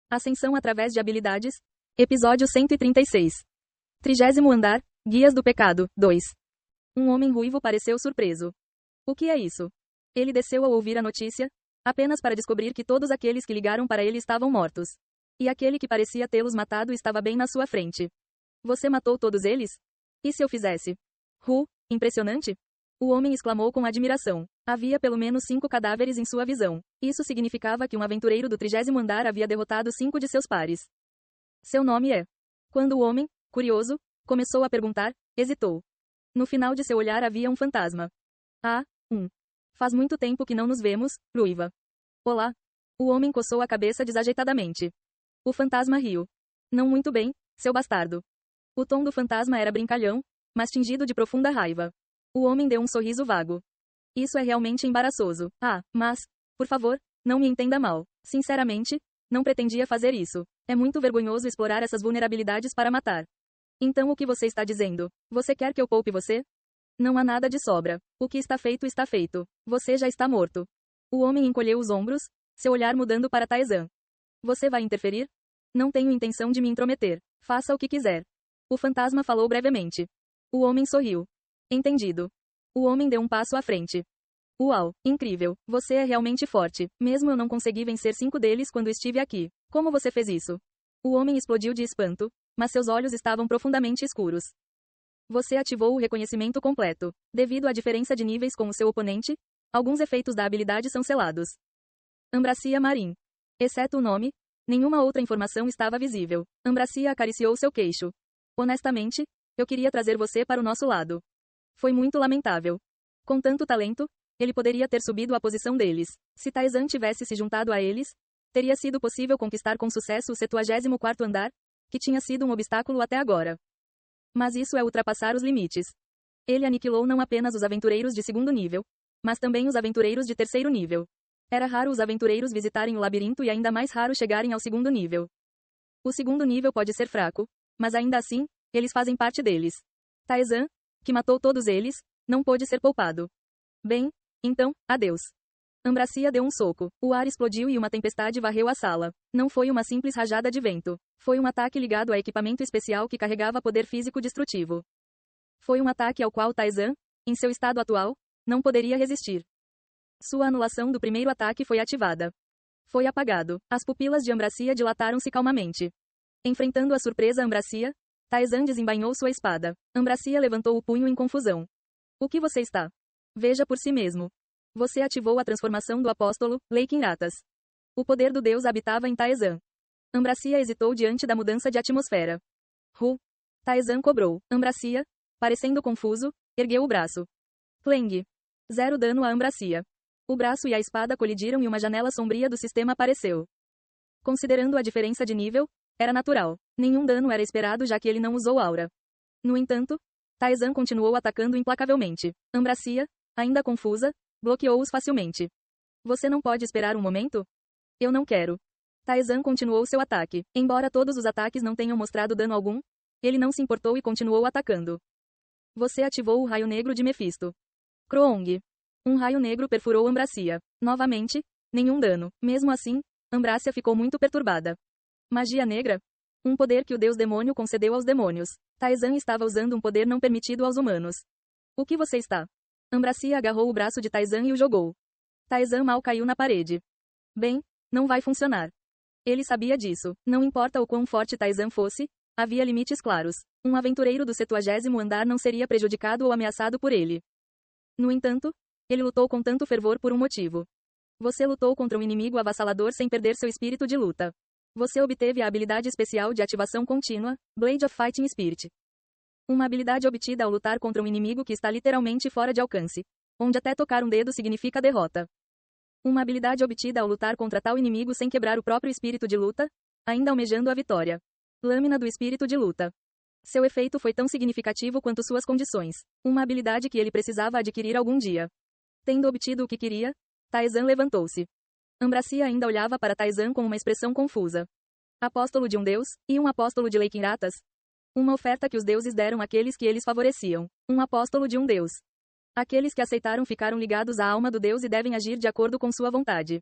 Ascensão através de habilidades. Episódio 136. 30º andar. Guias do pecado. 2. Um homem ruivo pareceu surpreso. O que é isso? Ele desceu ao ouvir a notícia, apenas para descobrir que todos aqueles que ligaram para ele estavam mortos. E aquele que parecia tê-los matado estava bem na sua frente. Você matou todos eles? E se eu fizesse? Impressionante? O homem exclamou com admiração. Havia pelo menos 5 cadáveres em sua visão. Isso significava que um aventureiro do 30º andar havia derrotado 5 de seus pares. Seu nome é? Quando o homem, curioso, começou a perguntar, hesitou. No final de seu olhar havia um fantasma. Faz muito tempo que não nos vemos, ruiva. Olá. O homem coçou a cabeça desajeitadamente. O fantasma riu. Não muito bem, seu bastardo. O tom do fantasma era brincalhão, mas tingido de profunda raiva. O homem deu um sorriso vago. Isso é realmente embaraçoso. Mas, por favor, não me entenda mal. Sinceramente, não pretendia fazer isso. É muito vergonhoso explorar essas vulnerabilidades para matar. Então o que você está dizendo? Você quer que eu poupe você? Não há nada de sobra. O que está feito está feito. Você já está morto. O homem encolheu os ombros, seu olhar mudando para Tarzan. Você vai interferir? Não tenho intenção de me intrometer. Faça o que quiser. O fantasma falou brevemente. O homem sorriu. Entendido. O homem deu um passo à frente. Uau, incrível. Você é realmente forte. Mesmo eu não consegui vencer 5 deles quando estive aqui. Como você fez isso? O homem explodiu de espanto, mas seus olhos estavam profundamente escuros. Você ativou o reconhecimento completo. Devido à diferença de níveis com o seu oponente, alguns efeitos da habilidade são selados. Ambracia Marim. Exceto o nome, nenhuma outra informação estava visível. Ambracia acariciou seu queixo. Honestamente, eu queria trazer você para o nosso lado. Foi muito lamentável. Com tanto talento, ele poderia ter subido a posição deles. Se Tarzan tivesse se juntado a eles, teria sido possível conquistar com sucesso o 74º andar, que tinha sido um obstáculo até agora. Mas isso é ultrapassar os limites. Ele aniquilou não apenas os aventureiros de 2º nível, mas também os aventureiros de 3º nível. Era raro os aventureiros visitarem o labirinto e ainda mais raro chegarem ao 2º nível. O 2º nível pode ser fraco, mas ainda assim, eles fazem parte deles. Tarzan, que matou todos eles, não pôde ser poupado. Bem, então, adeus. Ambracia deu um soco. O ar explodiu e uma tempestade varreu a sala. Não foi uma simples rajada de vento. Foi um ataque ligado a equipamento especial que carregava poder físico destrutivo. Foi um ataque ao qual Tarzan, em seu estado atual, não poderia resistir. Sua anulação do primeiro ataque foi ativada. Foi apagado. As pupilas de Ambracia dilataram-se calmamente. Enfrentando a surpresa Ambracia, Tarzan desembainhou sua espada. Ambracia levantou o punho em confusão. O que você está? Veja por si mesmo. Você ativou a transformação do apóstolo, Leikinratas. O poder do deus habitava em Tarzan. Ambracia hesitou diante da mudança de atmosfera. Tarzan cobrou. Ambracia, parecendo confuso, ergueu o braço. Clang. 0 dano a Ambracia. O braço e a espada colidiram e uma janela sombria do sistema apareceu. Considerando a diferença de nível, era natural. Nenhum dano era esperado já que ele não usou aura. No entanto, Tarzan continuou atacando implacavelmente. Ambracia, ainda confusa, bloqueou-os facilmente. Você não pode esperar um momento? Eu não quero. Tarzan continuou seu ataque. Embora todos os ataques não tenham mostrado dano algum, ele não se importou e continuou atacando. Você ativou o raio negro de Mephisto. Kroong. Um raio negro perfurou Ambracia. Novamente, nenhum dano. Mesmo assim, Ambracia ficou muito perturbada. Magia negra? Um poder que o deus demônio concedeu aos demônios. Tarzan estava usando um poder não permitido aos humanos. O que você está? Ambracia agarrou o braço de Tarzan e o jogou. Tarzan mal caiu na parede. Bem, não vai funcionar. Ele sabia disso. Não importa o quão forte Tarzan fosse, havia limites claros. Um aventureiro do 70º andar não seria prejudicado ou ameaçado por ele. No entanto, ele lutou com tanto fervor por um motivo. Você lutou contra um inimigo avassalador sem perder seu espírito de luta. Você obteve a habilidade especial de ativação contínua, Blade of Fighting Spirit. Uma habilidade obtida ao lutar contra um inimigo que está literalmente fora de alcance, onde até tocar um dedo significa derrota. Uma habilidade obtida ao lutar contra tal inimigo sem quebrar o próprio espírito de luta, ainda almejando a vitória. Lâmina do espírito de luta. Seu efeito foi tão significativo quanto suas condições. Uma habilidade que ele precisava adquirir algum dia. Tendo obtido o que queria, Tarzan levantou-se. Ambracia ainda olhava para Tarzan com uma expressão confusa. Apóstolo de um deus, e um apóstolo de Leikinratas? Uma oferta que os deuses deram àqueles que eles favoreciam. Um apóstolo de um deus. Aqueles que aceitaram ficaram ligados à alma do deus e devem agir de acordo com sua vontade.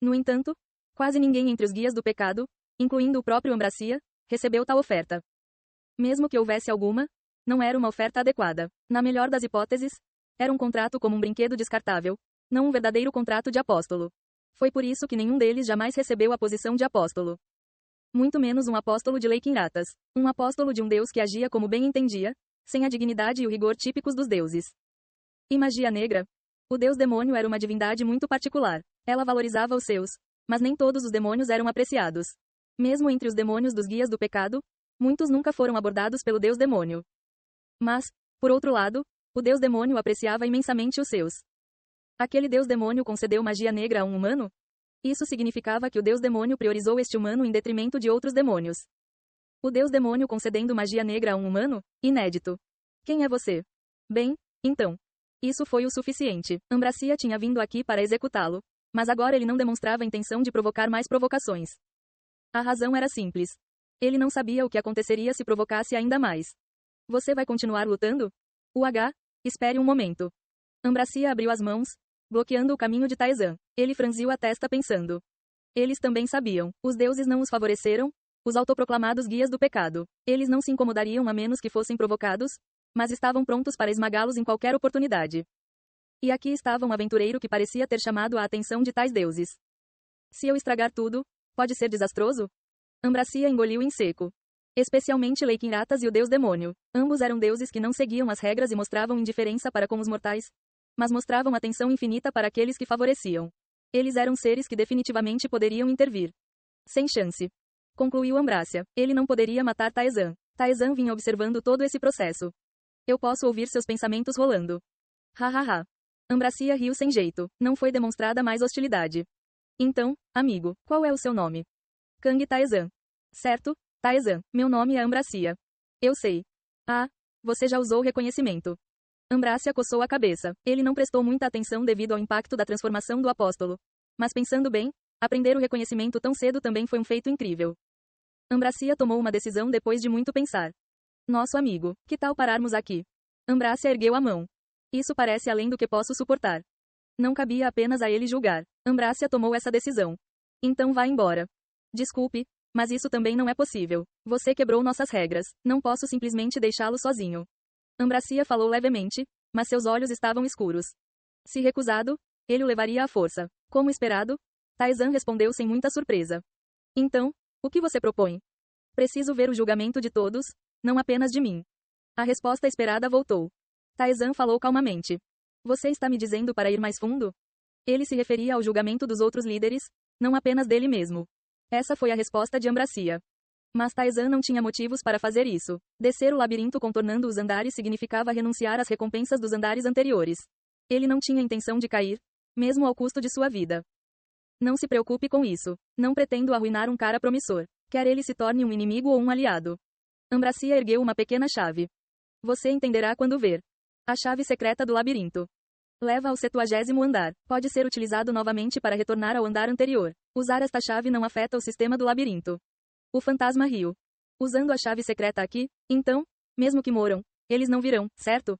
No entanto, quase ninguém entre os guias do pecado, incluindo o próprio Ambracia, recebeu tal oferta. Mesmo que houvesse alguma, não era uma oferta adequada. Na melhor das hipóteses, era um contrato como um brinquedo descartável, não um verdadeiro contrato de apóstolo. Foi por isso que nenhum deles jamais recebeu a posição de apóstolo. Muito menos um apóstolo de Leiquinratas. Um apóstolo de um Deus que agia como bem entendia, sem a dignidade e o rigor típicos dos deuses. E magia negra? O deus demônio era uma divindade muito particular. Ela valorizava os seus, mas nem todos os demônios eram apreciados. Mesmo entre os demônios dos guias do pecado, muitos nunca foram abordados pelo deus demônio. Mas, por outro lado, o deus demônio apreciava imensamente os seus. Aquele deus demônio concedeu magia negra a um humano? Isso significava que o deus demônio priorizou este humano em detrimento de outros demônios. O deus demônio concedendo magia negra a um humano? Inédito. Quem é você? Bem, então. Isso foi o suficiente. Ambracia tinha vindo aqui para executá-lo, mas agora ele não demonstrava intenção de provocar mais provocações. A razão era simples. Ele não sabia o que aconteceria se provocasse ainda mais. Você vai continuar lutando? Espere um momento. Ambracia abriu as mãos, bloqueando o caminho de Taizan. Ele franziu a testa pensando. Eles também sabiam. Os deuses não os favoreceram, os autoproclamados guias do pecado. Eles não se incomodariam a menos que fossem provocados, mas estavam prontos para esmagá-los em qualquer oportunidade. E aqui estava um aventureiro que parecia ter chamado a atenção de tais deuses. Se eu estragar tudo, pode ser desastroso? Ambracia engoliu em seco. Especialmente Leiquinratas e o deus demônio. Ambos eram deuses que não seguiam as regras e mostravam indiferença para com os mortais, mas mostravam atenção infinita para aqueles que favoreciam. Eles eram seres que definitivamente poderiam intervir. Sem chance. Concluiu Ambrácia. Ele não poderia matar Taizan. Taizan vinha observando todo esse processo. Eu posso ouvir seus pensamentos rolando. Hahaha. Ambracia riu sem jeito. Não foi demonstrada mais hostilidade. Então, amigo, qual é o seu nome? Kang Taizan. Certo, Taizan. Meu nome é Ambracia. Eu sei. Ah, você já usou reconhecimento. Ambrácia coçou a cabeça. Ele não prestou muita atenção devido ao impacto da transformação do apóstolo. Mas pensando bem, aprender o reconhecimento tão cedo também foi um feito incrível. Ambracia tomou uma decisão depois de muito pensar. Nosso amigo, que tal pararmos aqui? Ambrácia ergueu a mão. Isso parece além do que posso suportar. Não cabia apenas a ele julgar. Ambrácia tomou essa decisão. Então vá embora. Desculpe, mas isso também não é possível. Você quebrou nossas regras. Não posso simplesmente deixá-lo sozinho. Ambracia falou levemente, mas seus olhos estavam escuros. Se recusado, ele o levaria à força. Como esperado, Taizan respondeu sem muita surpresa. Então, o que você propõe? Preciso ver o julgamento de todos, não apenas de mim. A resposta esperada voltou. Taizan falou calmamente. Você está me dizendo para ir mais fundo? Ele se referia ao julgamento dos outros líderes, não apenas dele mesmo. Essa foi a resposta de Ambracia. Mas Taizan não tinha motivos para fazer isso. Descer o labirinto contornando os andares significava renunciar às recompensas dos andares anteriores. Ele não tinha intenção de cair, mesmo ao custo de sua vida. Não se preocupe com isso. Não pretendo arruinar um cara promissor. Quer ele se torne um inimigo ou um aliado. Ambracia ergueu uma pequena chave. Você entenderá quando ver. A chave secreta do labirinto. Leva ao 70º andar. Pode ser utilizado novamente para retornar ao andar anterior. Usar esta chave não afeta o sistema do labirinto. O fantasma riu. Usando a chave secreta aqui, então, mesmo que moram, eles não virão, certo?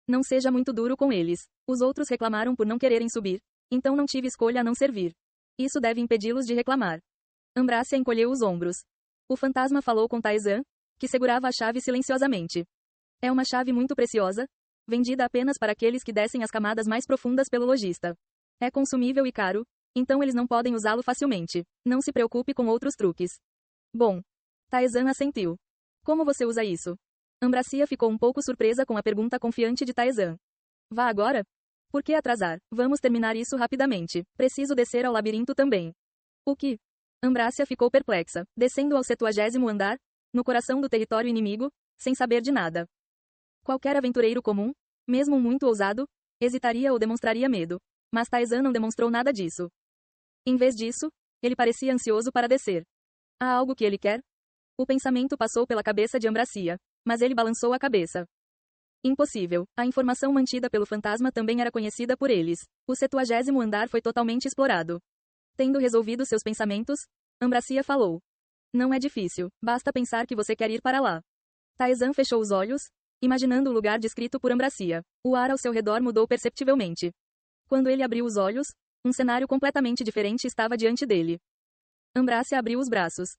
Não seja muito duro com eles. Os outros reclamaram por não quererem subir, então não tive escolha a não servir. Isso deve impedi-los de reclamar. Ambrácia encolheu os ombros. O fantasma falou com Taizan, que segurava a chave silenciosamente. É uma chave muito preciosa, vendida apenas para aqueles que descem as camadas mais profundas pelo lojista. É consumível e caro, então eles não podem usá-lo facilmente. Não se preocupe com outros truques. Bom. Taizan assentiu. Como você usa isso? Ambracia ficou um pouco surpresa com a pergunta confiante de Taizan. Vá agora? Por que atrasar? Vamos terminar isso rapidamente. Preciso descer ao labirinto também. O que? Ambrácia ficou perplexa, descendo ao 70º andar, no coração do território inimigo, sem saber de nada. Qualquer aventureiro comum, mesmo um muito ousado, hesitaria ou demonstraria medo. Mas Taizan não demonstrou nada disso. Em vez disso, ele parecia ansioso para descer. Há algo que ele quer? O pensamento passou pela cabeça de Ambracia, mas ele balançou a cabeça. Impossível. A informação mantida pelo fantasma também era conhecida por eles. O 70º andar foi totalmente explorado. Tendo resolvido seus pensamentos, Ambracia falou. Não é difícil, basta pensar que você quer ir para lá. Taizan fechou os olhos, imaginando o lugar descrito por Ambracia. O ar ao seu redor mudou perceptivelmente. Quando ele abriu os olhos, um cenário completamente diferente estava diante dele. Ambrácia abriu os braços.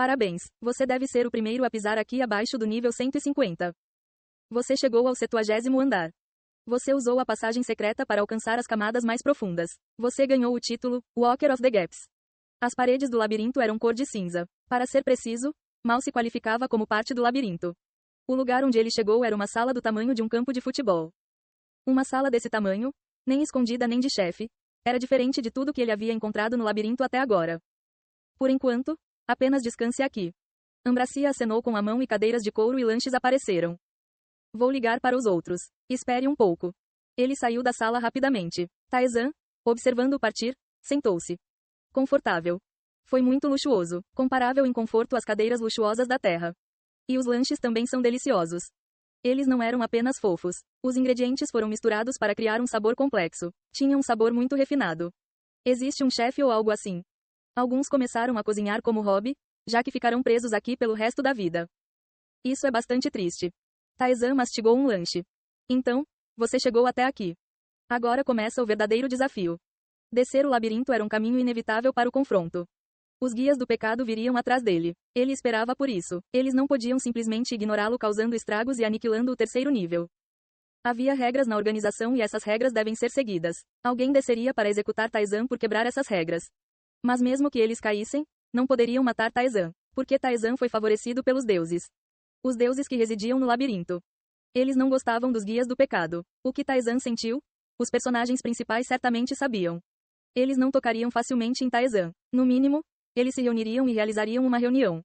Parabéns, você deve ser o primeiro a pisar aqui abaixo do nível 150. Você chegou ao 70º andar. Você usou a passagem secreta para alcançar as camadas mais profundas. Você ganhou o título, Walker of the Gaps. As paredes do labirinto eram cor de cinza. Para ser preciso, mal se qualificava como parte do labirinto. O lugar onde ele chegou era uma sala do tamanho de um campo de futebol. Uma sala desse tamanho, nem escondida nem de chefe, era diferente de tudo que ele havia encontrado no labirinto até agora. Por enquanto, apenas descanse aqui. Ambracia acenou com a mão e cadeiras de couro e lanches apareceram. Vou ligar para os outros. Espere um pouco. Ele saiu da sala rapidamente. Taizan, observando-o partir, sentou-se. Confortável. Foi muito luxuoso, comparável em conforto às cadeiras luxuosas da Terra. E os lanches também são deliciosos. Eles não eram apenas fofos. Os ingredientes foram misturados para criar um sabor complexo. Tinha um sabor muito refinado. Existe um chefe ou algo assim? Alguns começaram a cozinhar como hobby, já que ficarão presos aqui pelo resto da vida. Isso é bastante triste. Taizan mastigou um lanche. Então, você chegou até aqui. Agora começa o verdadeiro desafio. Descer o labirinto era um caminho inevitável para o confronto. Os guias do pecado viriam atrás dele. Ele esperava por isso. Eles não podiam simplesmente ignorá-lo causando estragos e aniquilando o terceiro nível. Havia regras na organização e essas regras devem ser seguidas. Alguém desceria para executar Taizan por quebrar essas regras. Mas mesmo que eles caíssem, não poderiam matar Taizan, porque Taizan foi favorecido pelos deuses. Os deuses que residiam no labirinto. Eles não gostavam dos guias do pecado. O que Taizan sentiu? Os personagens principais certamente sabiam. Eles não tocariam facilmente em Taizan. No mínimo, eles se reuniriam e realizariam uma reunião.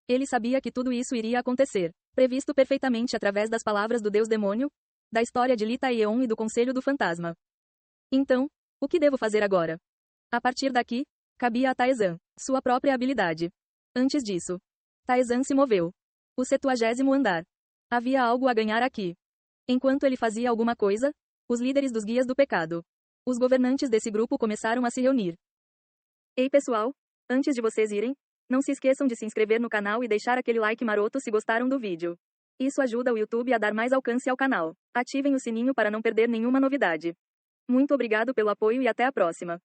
Ele sabia que tudo isso iria acontecer, previsto perfeitamente através das palavras do deus demônio, da história de Lita Yeon e do conselho do fantasma. Então, o que devo fazer agora? A partir daqui, cabia a Taizan, sua própria habilidade. Antes disso, Taizan se moveu. O 70º andar. Havia algo a ganhar aqui. Enquanto ele fazia alguma coisa, os líderes dos guias do pecado. Os governantes desse grupo começaram a se reunir. Ei pessoal, antes de vocês irem, não se esqueçam de se inscrever no canal e deixar aquele like maroto se gostaram do vídeo. Isso ajuda o YouTube a dar mais alcance ao canal. Ativem o sininho para não perder nenhuma novidade. Muito obrigado pelo apoio e até a próxima.